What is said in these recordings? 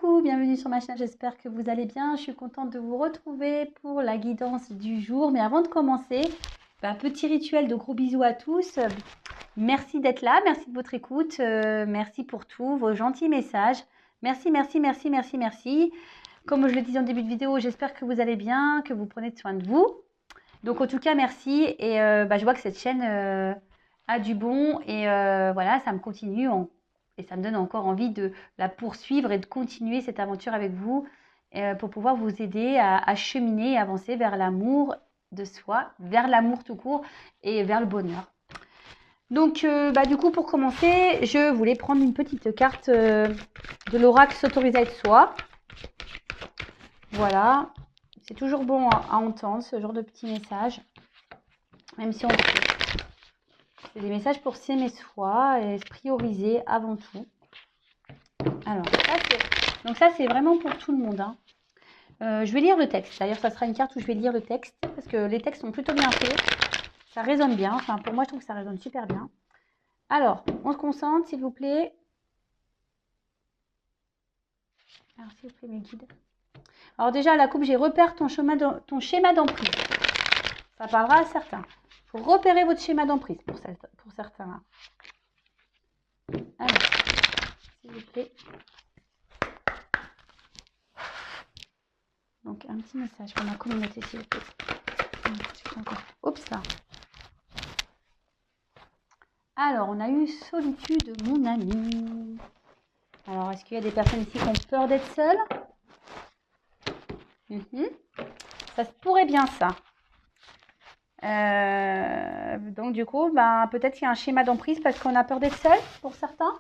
coucou, bienvenue sur ma chaîne, j'espère que vous allez bien. Je suis contente de vous retrouver pour la guidance du jour. Mais avant de commencer, petit rituel de gros bisous à tous. Merci d'être là, merci de votre écoute, merci pour tous vos gentils messages. Merci, merci, merci, merci, merci. Comme je le disais en début de vidéo, j'espère que vous allez bien, que vous prenez soin de vous. Donc en tout cas, merci. Et je vois que cette chaîne a du bon et voilà, ça me continue et ça me donne encore envie de la poursuivre et de continuer cette aventure avec vous pour pouvoir vous aider à cheminer et avancer vers l'amour de soi, vers l'amour tout court et vers le bonheur. Donc du coup, pour commencer, je voulais prendre une petite carte de l'oracle s'autoriser à être soi. Voilà, c'est toujours bon à entendre ce genre de petits messages, même si on c'est des messages pour s'aimer soi et se prioriser avant tout. Alors, ça c'est vraiment pour tout le monde. Hein. Je vais lire le texte. D'ailleurs, ça sera une carte où je vais lire le texte parce que les textes sont plutôt bien faits. Ça résonne bien. Enfin, pour moi, je trouve que ça résonne super bien. Alors, on se concentre, s'il vous plaît. Alors, s'il vous plaît, mes guides. Alors déjà, la coupe, j'ai repère ton schéma d'emprise. Ça parlera à certains. Il faut repérer votre schéma d'emprise pour certains. Alors, s'il vous plaît. Donc, un petit message pour ma communauté, s'il vous plaît. Oups, là. Alors, on a eu solitude, mon ami. Alors, est-ce qu'il y a des personnes ici qui ont peur d'être seules? Ça se pourrait bien, ça. Donc, du coup, peut-être qu'il y a un schéma d'emprise parce qu'on a peur d'être seul, pour certains.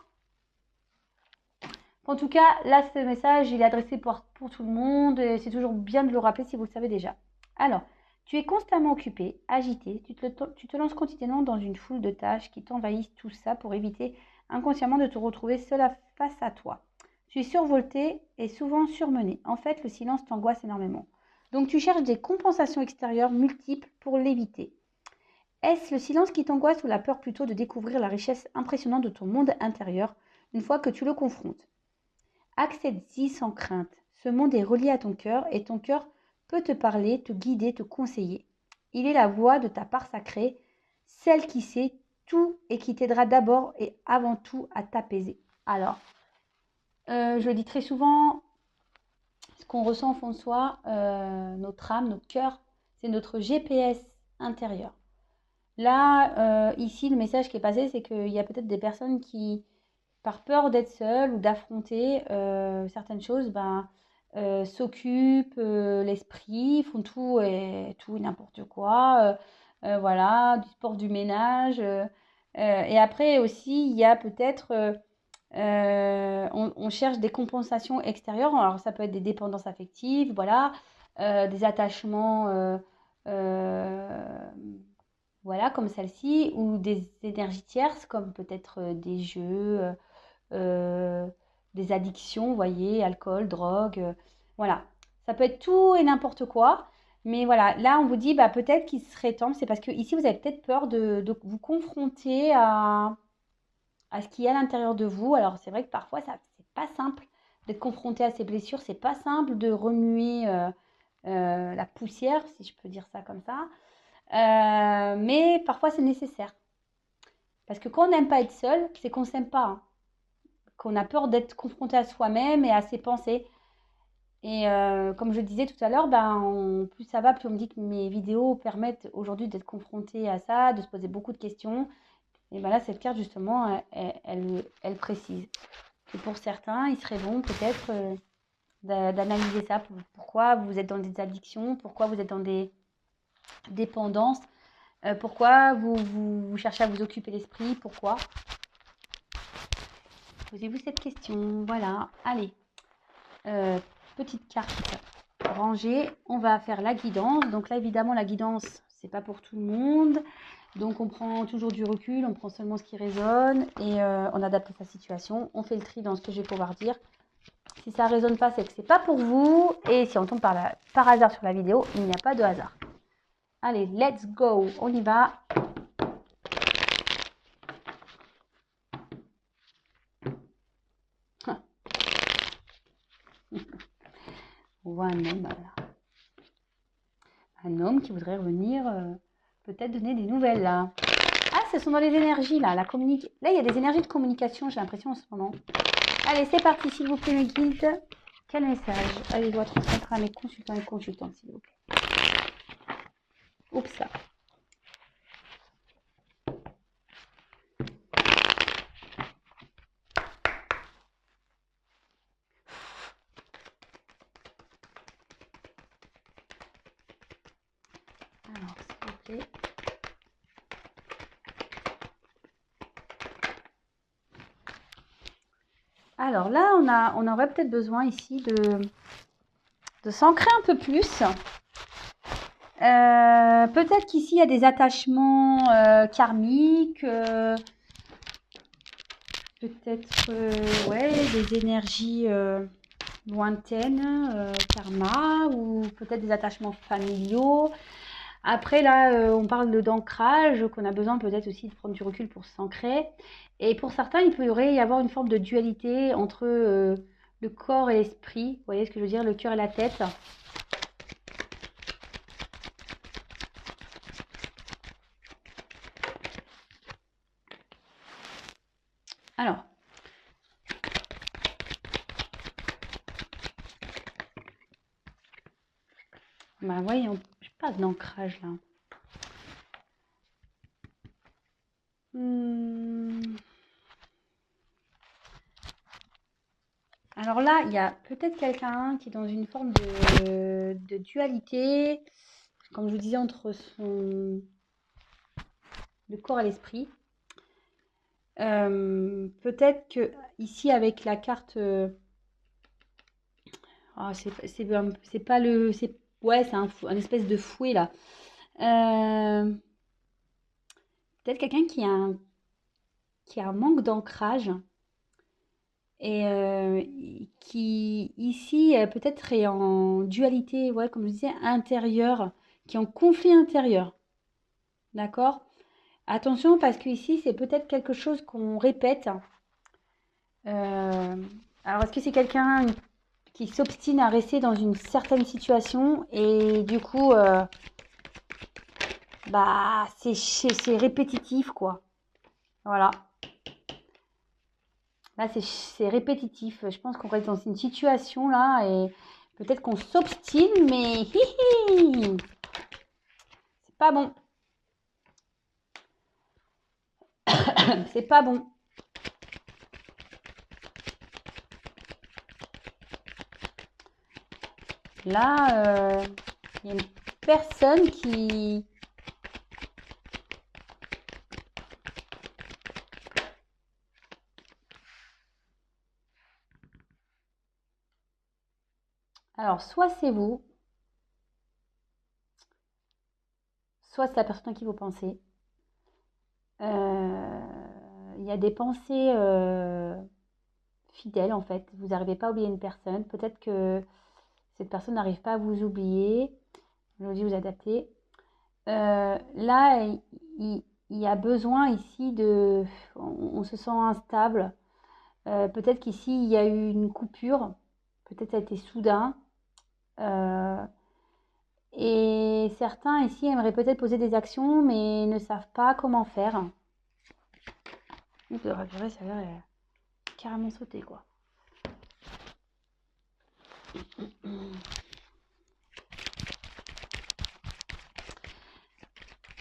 En tout cas, là, ce message, il est adressé pour tout le monde. Et c'est toujours bien de le rappeler si vous le savez déjà. Alors, tu es constamment occupé, agité. Tu te lances quotidiennement dans une foule de tâches qui t'envahissent, tout ça pour éviter inconsciemment de te retrouver seul face à toi. Tu es survolté et souvent surmené. En fait, le silence t'angoisse énormément. Donc, tu cherches des compensations extérieures multiples pour l'éviter. Est-ce le silence qui t'angoisse ou la peur plutôt de découvrir la richesse impressionnante de ton monde intérieur une fois que tu le confrontes? Accepte-y sans crainte. Ce monde est relié à ton cœur et ton cœur peut te parler, te guider, te conseiller. Il est la voix de ta part sacrée, celle qui sait tout et qui t'aidera d'abord et avant tout à t'apaiser. Alors, je le dis très souvent, ce qu'on ressent au fond de soi, notre âme, notre cœur, c'est notre GPS intérieur. Là, ici, le message qui est passé, c'est qu'il y a peut-être des personnes qui, par peur d'être seules ou d'affronter certaines choses, s'occupent l'esprit, font tout et n'importe quoi. Voilà, du sport, du ménage. Et après aussi, il y a peut-être... on cherche des compensations extérieures. Alors, ça peut être des dépendances affectives, voilà, des attachements... voilà, comme celle-ci, ou des énergies tierces, comme peut-être des jeux, des addictions, vous voyez, alcool, drogue, voilà. Ça peut être tout et n'importe quoi, mais voilà, là, on vous dit, peut-être qu'il serait temps, c'est parce que ici, vous avez peut-être peur de vous confronter à ce qu'il y a à l'intérieur de vous. Alors, c'est vrai que parfois, c'est pas simple d'être confronté à ces blessures, c'est pas simple de remuer la poussière, si je peux dire ça comme ça. Mais parfois c'est nécessaire. Parce que quand on n'aime pas être seul, c'est qu'on ne s'aime pas. Hein. Qu'on a peur d'être confronté à soi-même et à ses pensées. Et comme je disais tout à l'heure, plus ça va, plus on me dit que mes vidéos permettent aujourd'hui d'être confronté à ça, de se poser beaucoup de questions. Et là, cette carte, justement, elle précise. Et pour certains, il serait bon peut-être d'analyser ça. Pourquoi vous êtes dans des addictions, pourquoi vous êtes dans des dépendances. Pourquoi vous cherchez à vous occuper l'esprit? Pourquoi? Posez-vous cette question. Voilà. Allez. Petite carte rangée. On va faire la guidance. Donc là, évidemment, la guidance, c'est pas pour tout le monde. Donc, on prend toujours du recul. On prend seulement ce qui résonne et on adapte à sa situation. On fait le tri dans ce que je vais pouvoir dire. Si ça ne résonne pas, c'est que c'est pas pour vous. Et si on tombe par hasard sur la vidéo, il n'y a pas de hasard. Allez, let's go. On y va. On voit un homme, là. Un homme qui voudrait revenir, peut-être donner des nouvelles, là. Ah, ce sont dans les énergies, là. Là, il y a des énergies de communication, j'ai l'impression, en ce moment. Allez, c'est parti, s'il vous plaît, mes guides. Quel message allez, je dois transmettre à mes consultants et consultantes, s'il vous plaît. Oups, ça. Alors, s'il vous plaît. Alors là, on aurait peut-être besoin ici de s'ancrer un peu plus. Peut-être qu'ici, il y a des attachements karmiques. Peut-être ouais, des énergies lointaines, karma, ou peut-être des attachements familiaux. Après, là, on parle d'ancrage, qu'on a besoin peut-être aussi de prendre du recul pour s'ancrer. Et pour certains, il pourrait y avoir une forme de dualité entre le corps et l'esprit. Vous voyez ce que je veux dire, le cœur et la tête. Alors, bah voyons, je pas d'ancrage là. Alors là, il y a peut-être quelqu'un qui est dans une forme de dualité, comme je vous disais, entre le corps et l'esprit. Peut-être que ici, avec la carte, c'est pas le, ouais, c'est un espèce de fouet là. Peut-être quelqu'un qui a un manque d'ancrage. Et qui ici peut-être est en dualité, ouais, comme je disais, intérieure, qui est en conflit intérieur. D'accord? Attention parce que ici c'est peut-être quelque chose qu'on répète. Alors est-ce que c'est quelqu'un qui s'obstine à rester dans une certaine situation et du coup bah c'est répétitif quoi. Voilà. Là, c'est répétitif. Je pense qu'on reste dans une situation là et peut-être qu'on s'obstine, mais c'est pas bon. C'est pas bon. Là, il y a une personne qui... Alors, soit c'est vous, soit c'est la personne à qui vous pensez. Il y a des pensées fidèles en fait. Vous n'arrivez pas à oublier une personne. Peut-être que cette personne n'arrive pas à vous oublier. Je vous dis, vous adaptez. Là, il y a besoin ici de... On se sent instable. Peut-être qu'ici, il y a eu une coupure. Peut-être ça a été soudain. Et certains ici aimeraient peut-être poser des actions, mais ne savent pas comment faire. Oups, ça a l'air carrément sauté, quoi.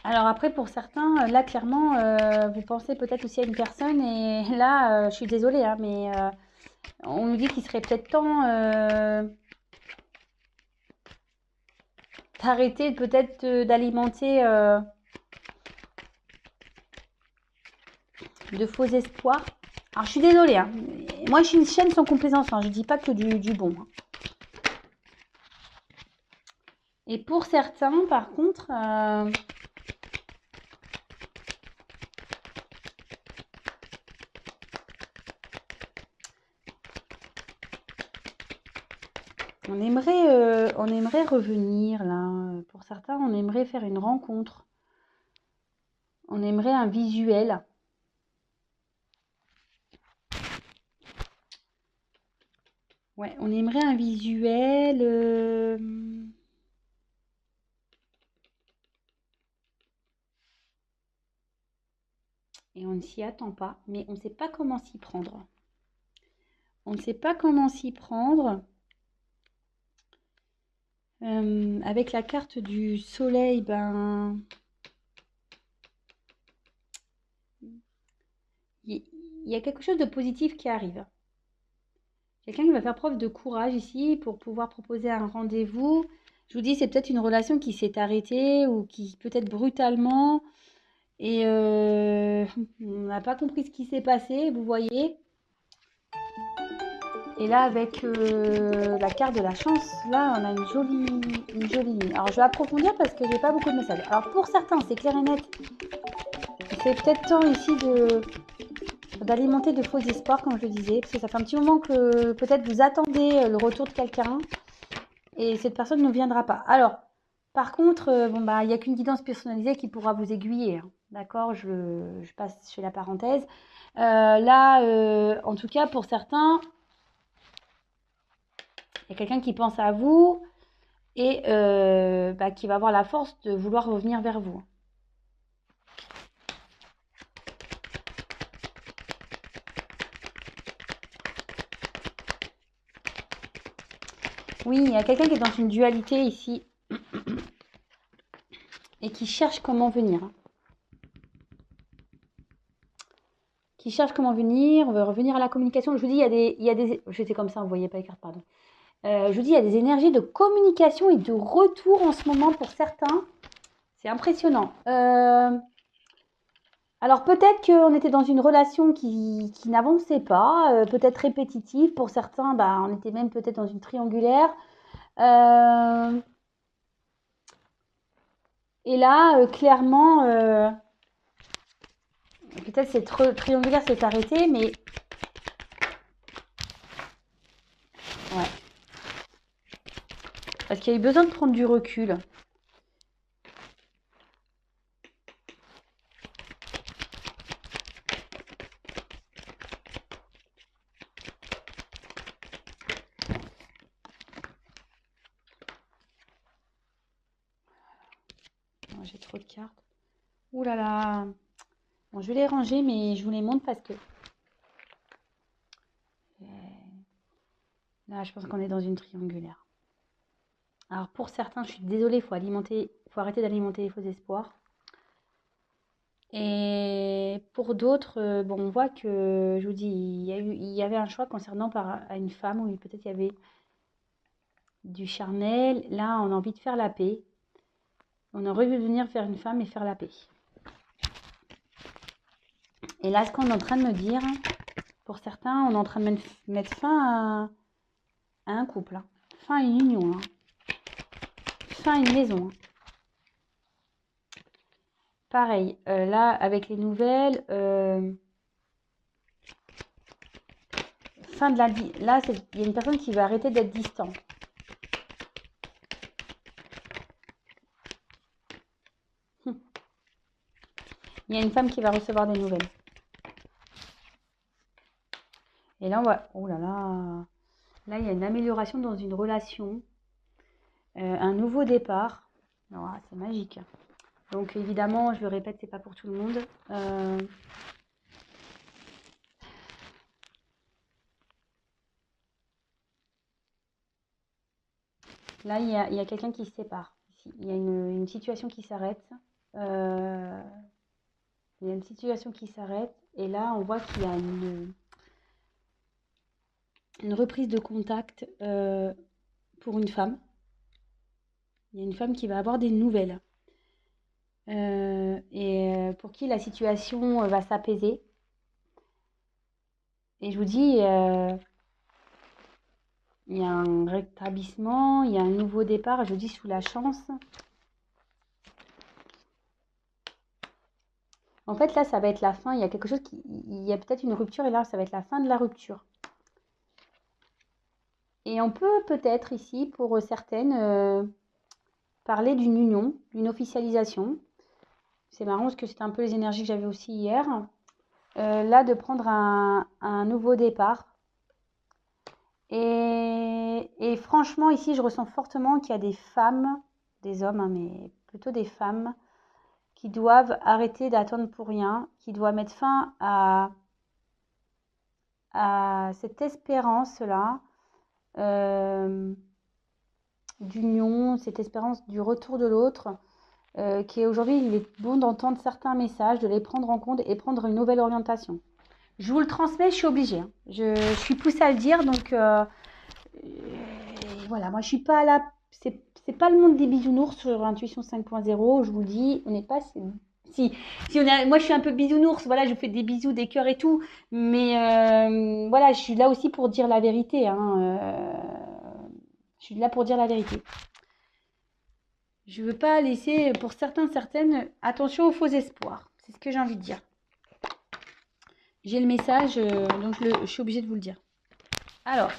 Alors après, pour certains, là, clairement, vous pensez peut-être aussi à une personne, et là, je suis désolée, hein, mais on nous dit qu'il serait peut-être temps d'arrêter peut-être d'alimenter de faux espoirs. Alors, je suis désolée, hein. Moi, je suis une chaîne sans complaisance, hein. Je dis pas que du bon. Hein. Et pour certains, par contre, on aimerait revenir là. Pour certains, on aimerait faire une rencontre. On aimerait un visuel. Ouais, on aimerait un visuel. Et on ne s'y attend pas, mais on ne sait pas comment s'y prendre. On ne sait pas comment s'y prendre. Avec la carte du soleil, ben, il y a quelque chose de positif qui arrive. Quelqu'un qui va faire preuve de courage ici pour pouvoir proposer un rendez-vous. Je vous dis, c'est peut-être une relation qui s'est arrêtée ou qui peut-être brutalement. Et on n'a pas compris ce qui s'est passé, vous voyez. Et là, avec la carte de la chance, là, on a une jolie ligne. Alors, je vais approfondir parce que j'ai pas beaucoup de messages. Alors, pour certains, c'est clair et net. C'est peut-être temps ici d'alimenter de faux espoirs, comme je le disais, parce que ça fait un petit moment que peut-être vous attendez le retour de quelqu'un et cette personne ne viendra pas. Alors, par contre, bon, bah, il n'y a qu'une guidance personnalisée qui pourra vous aiguiller. Hein. D'accord, je passe chez la parenthèse. Là, en tout cas, pour certains, il y a quelqu'un qui pense à vous et bah, qui va avoir la force de vouloir revenir vers vous. Oui, il y a quelqu'un qui est dans une dualité ici et qui cherche comment venir. Qui cherche comment venir, on veut revenir à la communication. Je vous dis, il y a des j'étais comme ça, vous voyez pas les cartes, pardon. Je vous dis, il y a des énergies de communication et de retour en ce moment pour certains. C'est impressionnant. Alors peut-être qu'on était dans une relation qui n'avançait pas, peut-être répétitive. Pour certains, bah, on était même peut-être dans une triangulaire. Et là, clairement, peut-être cette triangulaire s'est arrêtée, mais ouais. Parce qu'il y a eu besoin de prendre du recul. Oh, j'ai trop de cartes. Ouh là là. Bon, je vais les ranger, mais je vous les montre parce que là, je pense qu'on est dans une triangulaire. Alors pour certains, je suis désolée, il faut arrêter d'alimenter les faux espoirs. Et pour d'autres, bon, on voit que, je vous dis, il y avait un choix concernant à une femme où peut-être il y avait du charnel. Là, on a envie de faire la paix. On aurait voulu venir faire une femme et faire la paix. Et là, ce qu'on est en train de me dire, pour certains, on est en train de mettre fin à un couple, hein. Fin à une union, hein. Fin à une maison. Hein. Pareil, là, avec les nouvelles, fin de la... Là, il y a une personne qui va arrêter d'être distant. Il y a une femme qui va recevoir des nouvelles. Et là, on va... Oh là là. Là, il y a une amélioration dans une relation. Un nouveau départ. Oh, c'est magique. Donc, évidemment, je le répète, c'est pas pour tout le monde. Là, il y a quelqu'un qui se sépare. Ici. Il y a une situation qui s'arrête. Il y a une situation qui s'arrête. Et là, on voit qu'il y a une reprise de contact pour une femme. Il y a une femme qui va avoir des nouvelles. Et pour qui la situation va s'apaiser. Et je vous dis, il y a un rétablissement, il y a un nouveau départ, je vous dis sous la chance. En fait, là, ça va être la fin. Il y a quelque chose il y a peut-être une rupture et là, ça va être la fin de la rupture. Et on peut peut-être ici, pour certaines, parler d'une union, d'une officialisation. C'est marrant parce que c'était un peu les énergies que j'avais aussi hier. Là, de prendre un nouveau départ. Et franchement, ici, je ressens fortement qu'il y a des femmes, des hommes, hein, mais plutôt des femmes, qui doivent arrêter d'attendre pour rien, qui doivent mettre fin à cette espérance-là d'union, cette espérance du retour de l'autre, qui est aujourd'hui, il est bon d'entendre certains messages, de les prendre en compte et prendre une nouvelle orientation. Je vous le transmets, je suis obligée. Hein. Je suis poussée à le dire, donc voilà, moi je suis pas là, c'est pas le monde des bisounours sur Intuition 5.0, je vous le dis, on n'est pas... Si on est, moi je suis un peu bisounours, voilà, je vous fais des bisous, des cœurs et tout, mais voilà, je suis là aussi pour dire la vérité. Hein, je suis là pour dire la vérité. Je veux pas laisser, pour certaines, attention aux faux espoirs. C'est ce que j'ai envie de dire. J'ai le message, donc je suis obligée de vous le dire. Alors,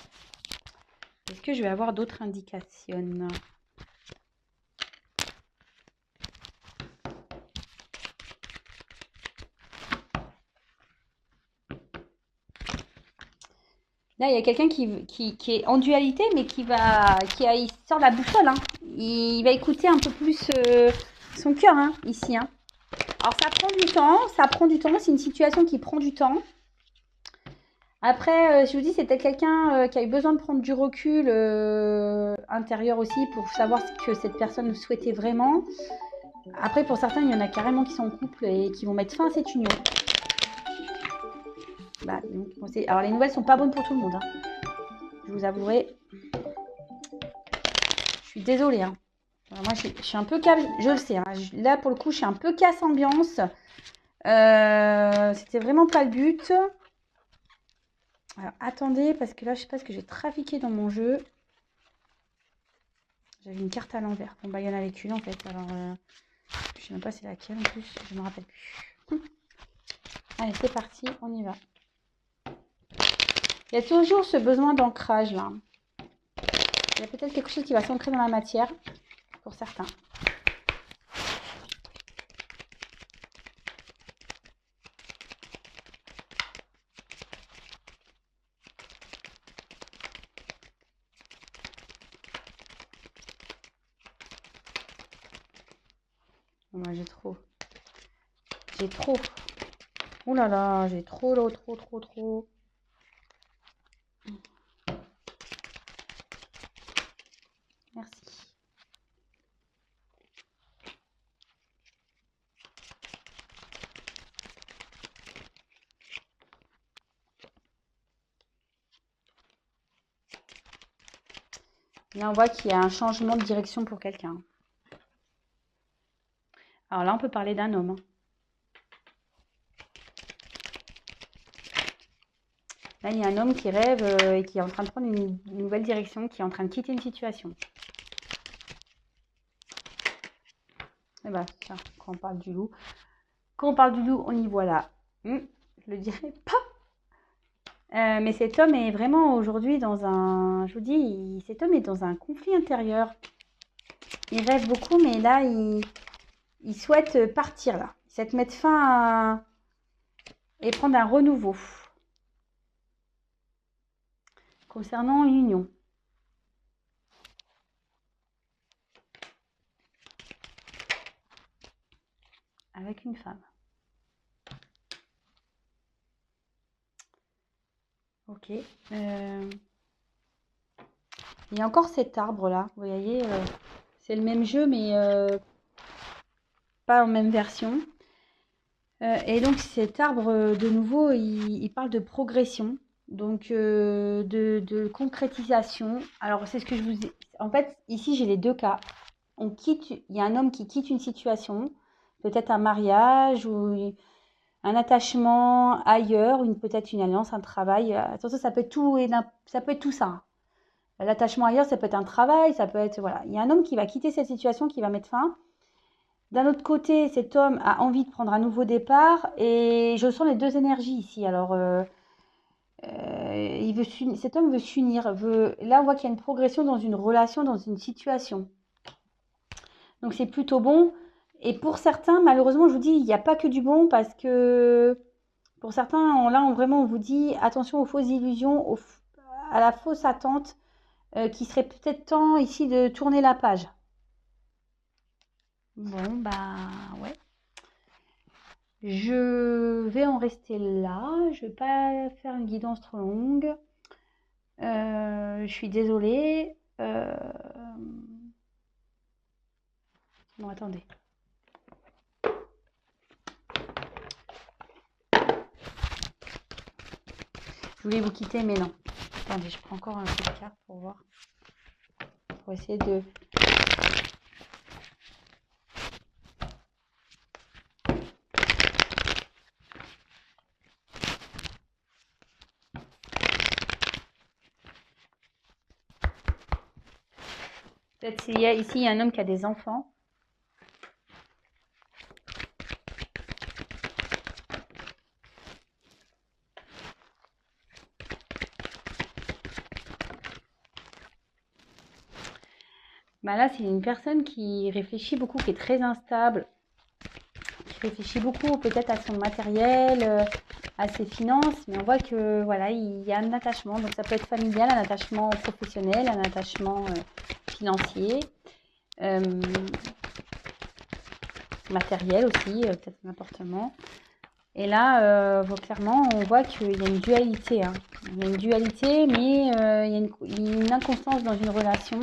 est-ce que je vais avoir d'autres indications ? Là, il y a quelqu'un qui est en dualité, mais il sort de la boussole. Hein. Il va écouter un peu plus son cœur, hein, ici. Hein. Alors, ça prend du temps. C'est une situation qui prend du temps. Après, je vous dis, c'est peut-être quelqu'un qui a eu besoin de prendre du recul intérieur aussi pour savoir ce que cette personne souhaitait vraiment. Après, pour certains, il y en a carrément qui sont en couple et qui vont mettre fin à cette union. Bah, donc, alors, les nouvelles sont pas bonnes pour tout le monde. Hein. Je vous avouerai. Je suis désolée. Hein. Alors, moi, je suis un peu casse. Je le sais. Hein. Là, pour le coup, je suis un peu casse ambiance. C'était vraiment pas le but. Alors, attendez, parce que là, je sais pas ce que j'ai trafiqué dans mon jeu. J'avais une carte à l'envers. Bon, bah, il y en avait qu'une, en fait. Alors, je sais même pas c'est laquelle, en plus. Je me rappelle plus. Allez, c'est parti. On y va. Il y a toujours ce besoin d'ancrage, là. Il y a peut-être quelque chose qui va s'ancrer dans la matière, pour certains. Moi, j'ai trop. Ouh là là, j'ai trop. Merci. Là, on voit qu'il y a un changement de direction pour quelqu'un. Alors là, on peut parler d'un homme. Hein. Là, il y a un homme qui rêve et qui est en train de prendre une nouvelle direction, qui est en train de quitter une situation. Et bah, tiens, quand on parle du loup. Quand on parle du loup, on y voit là. Je le dirai pas. Mais cet homme est vraiment aujourd'hui dans un... Je vous dis, cet homme est dans un conflit intérieur. Il rêve beaucoup, mais là, il souhaite partir là. Il souhaite mettre fin à... et prendre un renouveau. Concernant une union. Avec une femme. Ok. Il y a encore cet arbre là. Vous voyez, c'est le même jeu, mais pas en même version. Et donc cet arbre, de nouveau, il parle de progression. Donc de concrétisation. Alors c'est ce que je vous ai... En fait, ici j'ai les deux cas. Il y a un homme qui quitte une situation, peut-être un mariage ou un attachement ailleurs, peut-être une alliance, un travail. Attention, ça peut être tout ça. Hein. L'attachement ailleurs, ça peut être un travail, ça peut être... Voilà. Il y a un homme qui va quitter cette situation, qui va mettre fin. D'un autre côté, cet homme a envie de prendre un nouveau départ et je sens les deux énergies ici. Alors, cet homme veut s'unir. Là, on voit qu'il y a une progression dans une relation, dans une situation. Donc, c'est plutôt bon. Et pour certains, malheureusement, je vous dis, il n'y a pas que du bon parce que pour certains, là, vraiment, on vous dit attention aux fausses illusions, à la fausse attente qu'il serait peut-être temps ici de tourner la page. Bon, bah ouais. Je vais en rester là. Je vais pas faire une guidance trop longue. Je suis désolée. Bon, attendez. Je voulais vous quitter, mais non. Attendez, je prends encore un peu de carte pour voir. Pour essayer de... Peut-être ici, il y a un homme qui a des enfants. Bah là, c'est une personne qui réfléchit beaucoup, qui est très instable, qui réfléchit beaucoup peut-être à son matériel, à ses finances, mais on voit que voilà, il y a un attachement. Donc ça peut être familial, un attachement professionnel, un attachement financier, matériel aussi, peut-être un appartement. Et là, clairement, on voit qu'il y a une dualité. Hein. Il y a une dualité, mais il y a une inconstance dans une relation.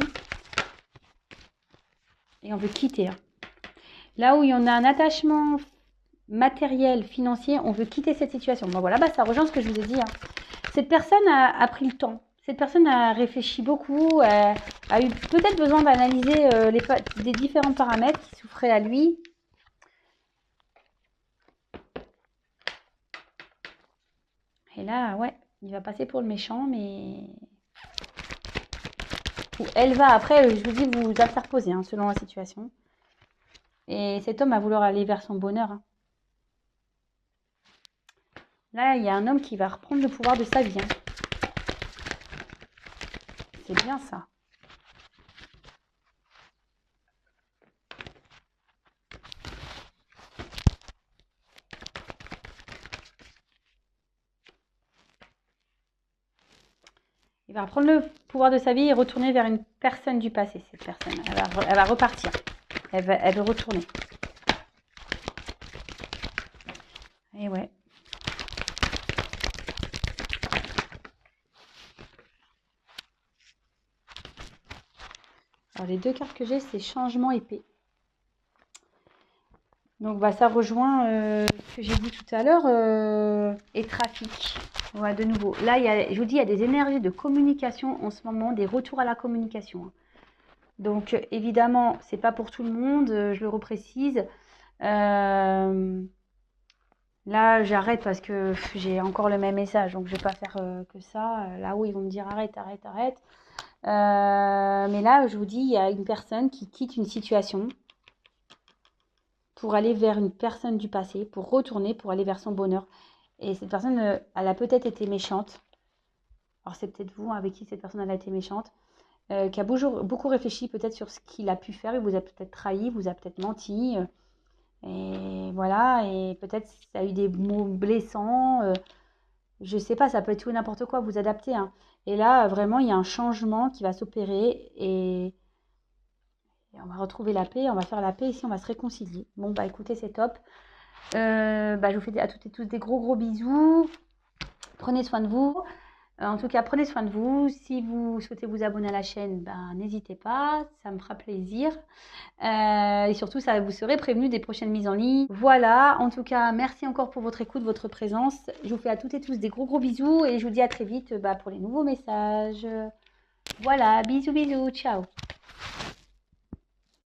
Et on veut quitter. Hein. Là où il y en a un attachement matériel, financier, on veut quitter cette situation. Bon voilà, bah, ça rejoint ce que je vous ai dit. Hein. Cette personne a pris le temps. Cette personne a réfléchi beaucoup, a eu peut-être besoin d'analyser les différents paramètres qui s'offraient à lui. Et là, ouais, il va passer pour le méchant, mais... Ou elle va, après, je vous dis, vous interposer, hein, selon la situation. Et cet homme va vouloir aller vers son bonheur. Hein. Là, il y a un homme qui va reprendre le pouvoir de sa vie. Hein. C'est bien ça. Il va reprendre le pouvoir de sa vie et retourner vers une personne du passé, cette personne. Elle va repartir. Elle veut retourner. Et ouais. Alors, les deux cartes que j'ai, c'est changement et paix. Donc, bah, ça rejoint ce que j'ai dit tout à l'heure et trafic. Voilà, de nouveau. Là, je vous dis, il y a des énergies de communication en ce moment, des retours à la communication. Hein. Donc, évidemment, c'est pas pour tout le monde, je le reprécise. Là, j'arrête parce que j'ai encore le même message, donc je vais pas faire que ça. Là où ils vont me dire arrête, arrête, arrête. Mais là, je vous dis, il y a une personne qui quitte une situation pour aller vers une personne du passé, pour retourner, pour aller vers son bonheur. Et cette personne, elle a peut-être été méchante. Alors, c'est peut-être vous avec qui cette personne elle a été méchante. Qui a beaucoup réfléchi peut-être sur ce qu'il a pu faire. Il vous a peut-être trahi, vous a peut-être menti. Et voilà, et peut-être ça a eu des mots blessants. Je sais pas, ça peut être tout et n'importe quoi, vous adaptez. Hein. Et là, vraiment, il y a un changement qui va s'opérer et on va retrouver la paix, on va faire la paix ici, on va se réconcilier. Bon, bah écoutez, c'est top. Je vous fais à toutes et tous des gros bisous. Prenez soin de vous. En tout cas, prenez soin de vous. Si vous souhaitez vous abonner à la chaîne, n'hésitez pas, ça me fera plaisir. Et surtout, vous serez prévenu des prochaines mises en ligne. Voilà, en tout cas, merci encore pour votre écoute, votre présence. Je vous fais à toutes et tous des gros bisous et je vous dis à très vite pour les nouveaux messages. Voilà, bisous, ciao.